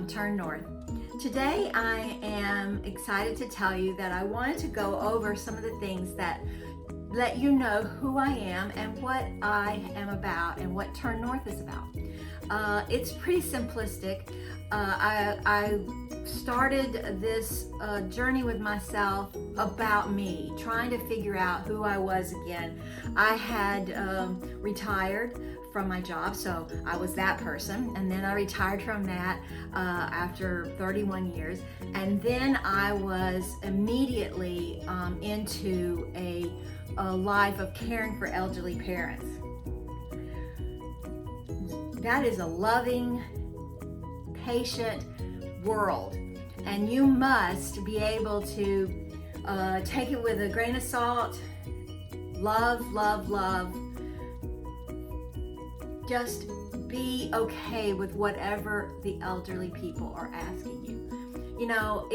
from Turn North. Today I am excited to tell you that I wanted to go over some of the things that let you know who I am and what I am about and what Turn North is about. It's pretty simplistic. I started this journey with myself about me, trying to figure out who I was again. I had retired from my job, so I was that person, and then I retired from that after 31 years, and then I was immediately into a life of caring for elderly parents. That is a loving, patient world, and you must be able to take it with a grain of salt. Love, love, love. Just be okay with whatever the elderly people are asking you. You know,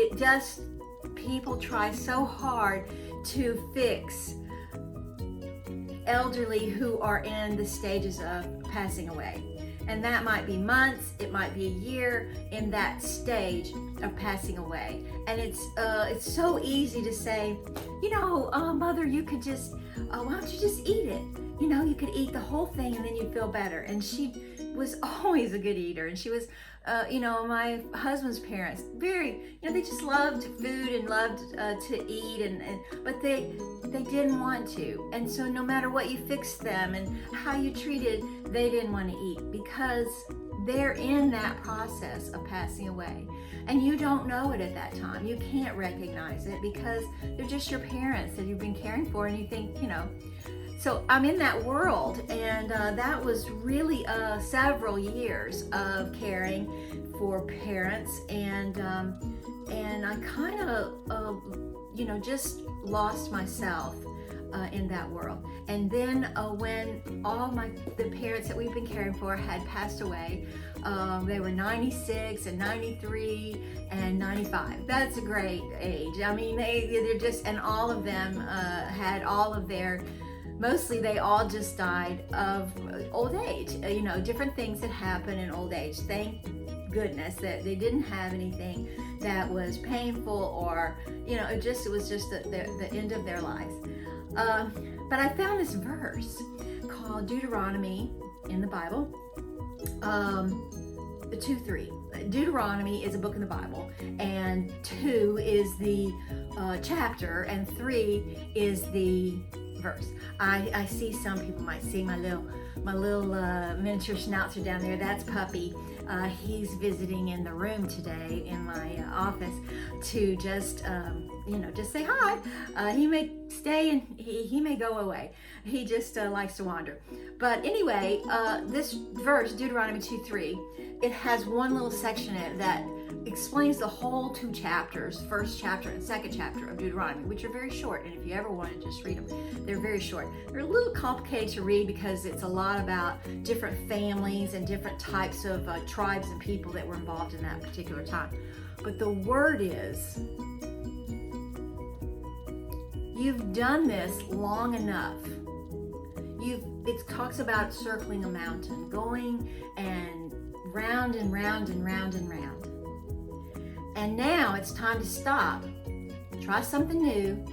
people try so hard to fix elderly who are in the stages of passing away. And that might be months, it might be a year in that stage of passing away. And it's so easy to say, you know, mother, you could just, why don't you just eat it? You know, you could eat the whole thing and then you'd feel better. And she was always a good eater. And she was, my husband's parents, very, they just loved food and loved to eat, but they didn't want to. And so no matter what you fixed them and how you treated, they didn't want to eat because they're in that process of passing away. And you don't know it at that time. You can't recognize it because they're just your parents that you've been caring for, and you think, So I'm in that world, and that was really several years of caring for parents, and I kind of, just lost myself in that world. And then when all the parents that we've been caring for had passed away, they were 96 and 93 and 95. That's a great age. I mean, they're just, and all of them had all of their, mostly they all just died of old age, different things that happen in old age. Thank goodness that they didn't have anything that was painful or, it was just the end of their lives. But I found this verse called Deuteronomy in the Bible, 2:3. Deuteronomy is a book in the Bible, and 2 is the chapter, and 3 is the verse. I see some people might see my little miniature schnauzer down there. That's Puppy. He's visiting in the room today in my office to just say hi. He may stay and he may go away. He just likes to wander. But anyway, this verse, Deuteronomy 2:3, it has one little section in it that explains the whole 2 chapters, first chapter and second chapter of Deuteronomy, which are very short. And if you ever want to just read them, they're very short. They're a little complicated to read because it's a lot about different families and different types of tribes and people that were involved in that particular time. But the word is, you've done this long enough. It talks about circling a mountain, going and round and round and round and round. And now it's time to stop, try something new,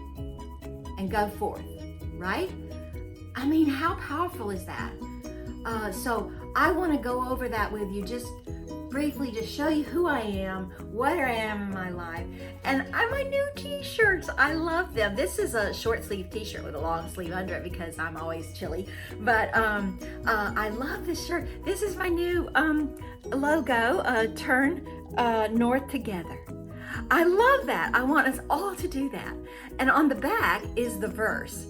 and go forth, right? I mean, how powerful is that? So I want to go over that with you just briefly to show you who I am, what I am in my life, and my new t-shirts. I love them. This is a short sleeve t-shirt with a long sleeve under it because I'm always chilly, but I love this shirt. This is my new logo, Turn North Together. I love that. I want us all to do that. And on the back is the verse.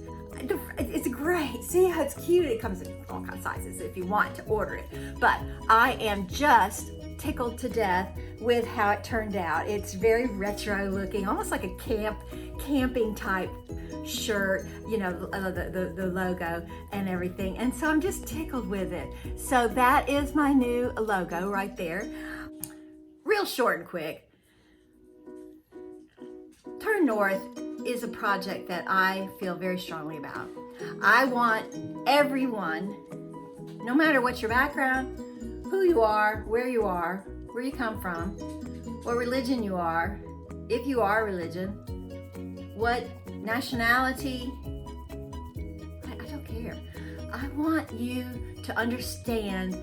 It's great. See how it's cute? It comes in all kinds of sizes if you want to order it. But I am just tickled to death with how it turned out. It's very retro looking, almost like a camping type shirt, the logo and everything. And so I'm just tickled with it. So that is my new logo right there. Real short and quick. Turn North is a project that I feel very strongly about. I want everyone, no matter what your background, who you are, where you are, where you come from, what religion you are, if you are religion, what nationality, I don't care. I want you to understand.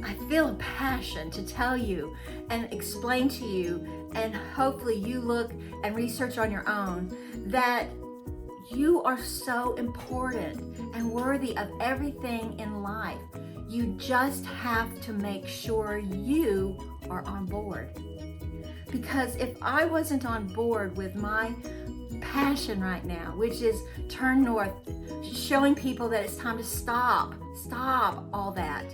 I feel a passion to tell you and explain to you, and hopefully you look and research on your own, that you are so important and worthy of everything in life. You just have to make sure you are on board. Because if I wasn't on board with my passion right now, which is Turn North, showing people that it's time to stop all that.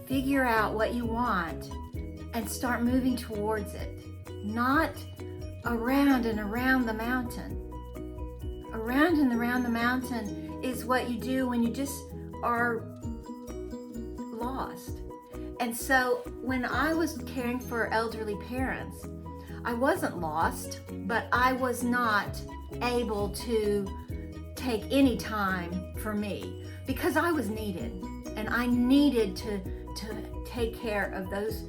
Figure out what you want and start moving towards it. Not around and around the mountain. Around and around the mountain is what you do when you just are lost. And so when I was caring for elderly parents, I wasn't lost, but I was not able to take any time for me because I was needed, and I needed to take care of those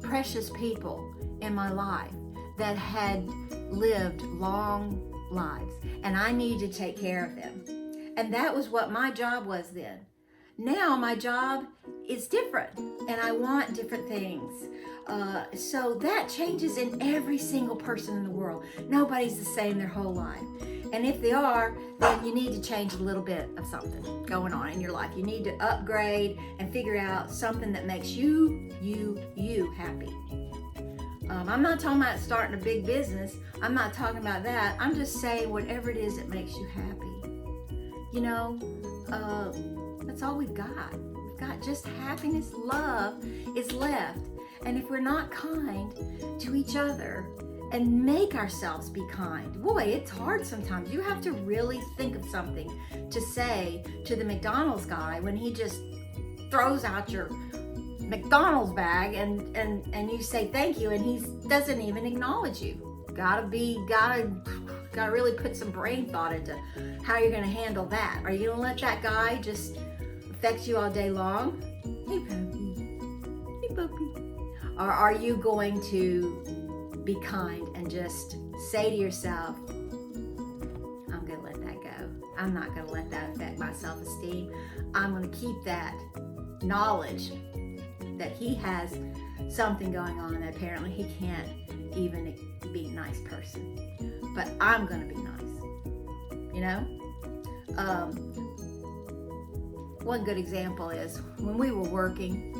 precious people in my life that had lived long lives, and I needed to take care of them. And that was what my job was then. Now my job is different, and I want different things. So that changes in every single person in the world. Nobody's the same their whole life. And if they are, then you need to change a little bit of something going on in your life. You need to upgrade and figure out something that makes you happy. I'm not talking about starting a big business. I'm not talking about that. I'm just saying whatever it is that makes you happy. You know, that's all we've got. We've got just happiness, love is left. And if we're not kind to each other and make ourselves be kind, boy, it's hard sometimes. You have to really think of something to say to the McDonald's guy when he just throws out your McDonald's bag and you say thank you and he doesn't even acknowledge you. Gotta really put some brain thought into how you're gonna handle that. Are you gonna let that guy just affect you all day long? Hey puppy, hey puppy. Or are you going to be kind and just say to yourself, I'm gonna let that go. I'm not gonna let that affect my self-esteem. I'm gonna keep that knowledge that he has something going on that apparently he can't even be a nice person. But I'm gonna be nice, you know? One good example is when we were working,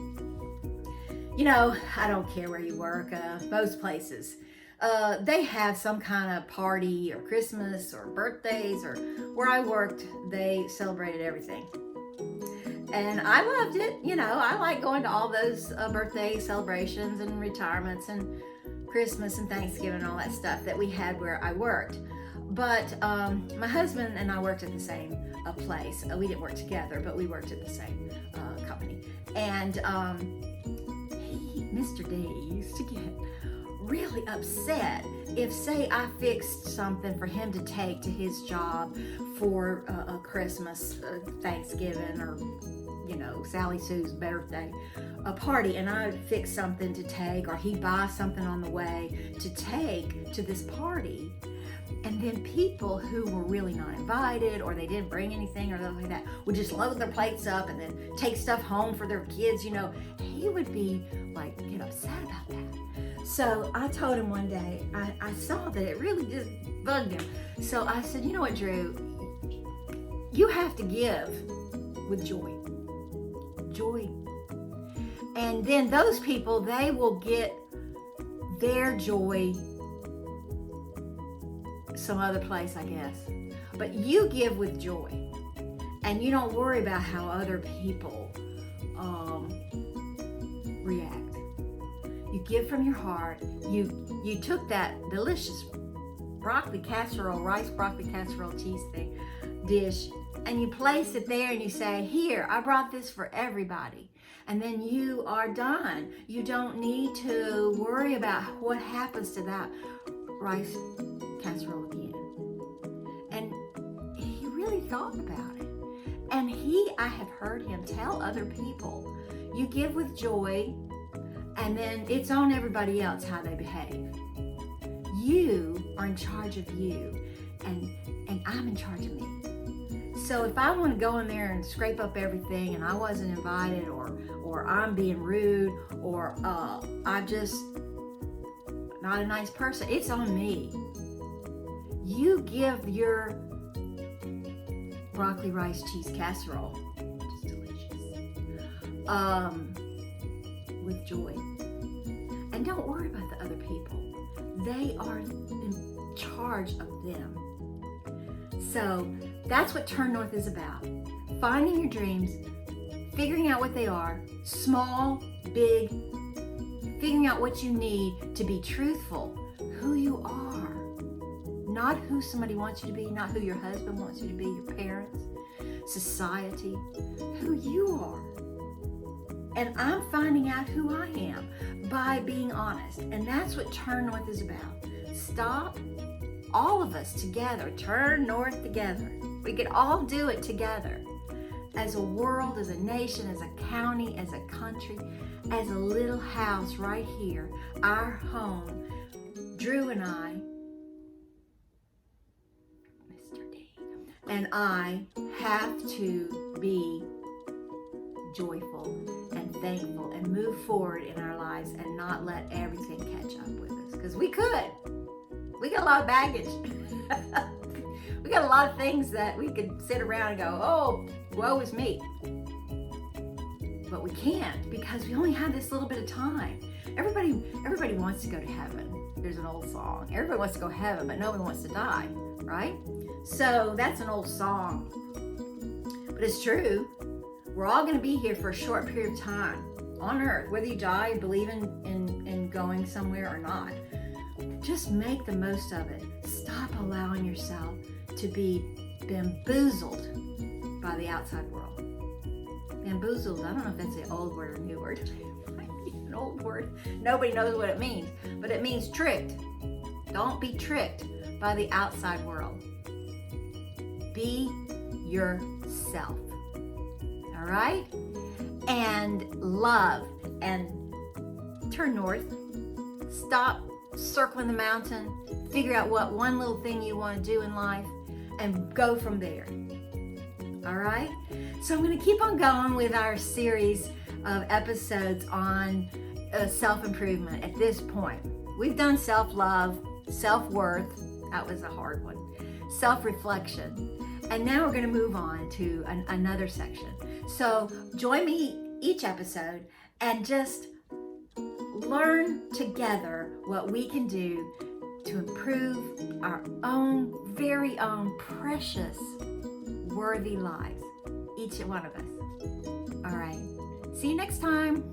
you know, I don't care where you work, most places, they have some kind of party or Christmas or birthdays, or where I worked, they celebrated everything. And I loved it, you know, I like going to all those birthday celebrations and retirements and Christmas and Thanksgiving and all that stuff that we had where I worked. But my husband and I worked at the same place. We didn't work together, but we worked at the same company. And Mr. D used to get really upset if, say, I fixed something for him to take to his job for a Christmas, Thanksgiving, or, you know, Sally Sue's birthday, a party, and I fixed something to take, or he buys something on the way to take to this party. And then people who were really not invited, or they didn't bring anything or something like that, would just load their plates up and then take stuff home for their kids, you know. He would be like, get upset about that. So I told him one day, I saw that it really just bugged him. So I said, you know what, Drew, you have to give with joy. Joy. And then those people, they will get their joy some other place, I guess. But you give with joy, and you don't worry about how other people react. You give from your heart. You took that delicious broccoli casserole, rice broccoli casserole cheese thing dish, and you place it there and you say, here, I brought this for everybody. And then you are done. You don't need to worry about what happens to that rice casserole again. And he really thought about it. And I have heard him tell other people, you give with joy, And then it's on everybody else how they behave. You are in charge of you, and I'm in charge of me. So if I want to go in there and scrape up everything and I wasn't invited, or I'm being rude, or I'm just not a nice person, it's on me. You give your broccoli rice cheese casserole, which is delicious, with joy. And don't worry about the other people. They are in charge of them. So that's what Turn North is about. Finding your dreams, figuring out what they are, small, big, figuring out what you need to be truthful, who you are. Not who somebody wants you to be, not who your husband wants you to be, your parents, society, who you are. And I'm finding out who I am by being honest. And that's what Turn North is about. Stop, all of us together, turn north together. We can all do it together. As a world, as a nation, as a county, as a country, as a little house right here, our home, Drew and I, Mr. D, and I have to be joyful and thankful and move forward in our lives and not let everything catch up with us. Because we could. We got a lot of baggage. We got a lot of things that we could sit around and go, oh, woe is me. But we can't, because we only have this little bit of time. Everybody wants to go to heaven. There's an old song. Everybody wants to go to heaven, but nobody wants to die, right? So that's an old song. But it's true. We're all going to be here for a short period of time on earth, whether you die, believe in going somewhere or not. Just make the most of it. Stop allowing yourself to be bamboozled by the outside world. Bamboozled, I don't know if that's the old word or new word. It might be an old word. Nobody knows what it means, but it means tricked. Don't be tricked by the outside world. Be yourself. All right? And love and turn north. Stop circling the mountain. Figure out what one little thing you want to do in life and go from there. All right? So I'm going to keep on going with our series of episodes on self-improvement at this point. We've done self-love, self-worth. That was a hard one. Self-reflection. And now we're going to move on to another section. So join me each episode and just learn together what we can do to improve our own, very own precious, worthy lives. Each one of us. All right. See you next time.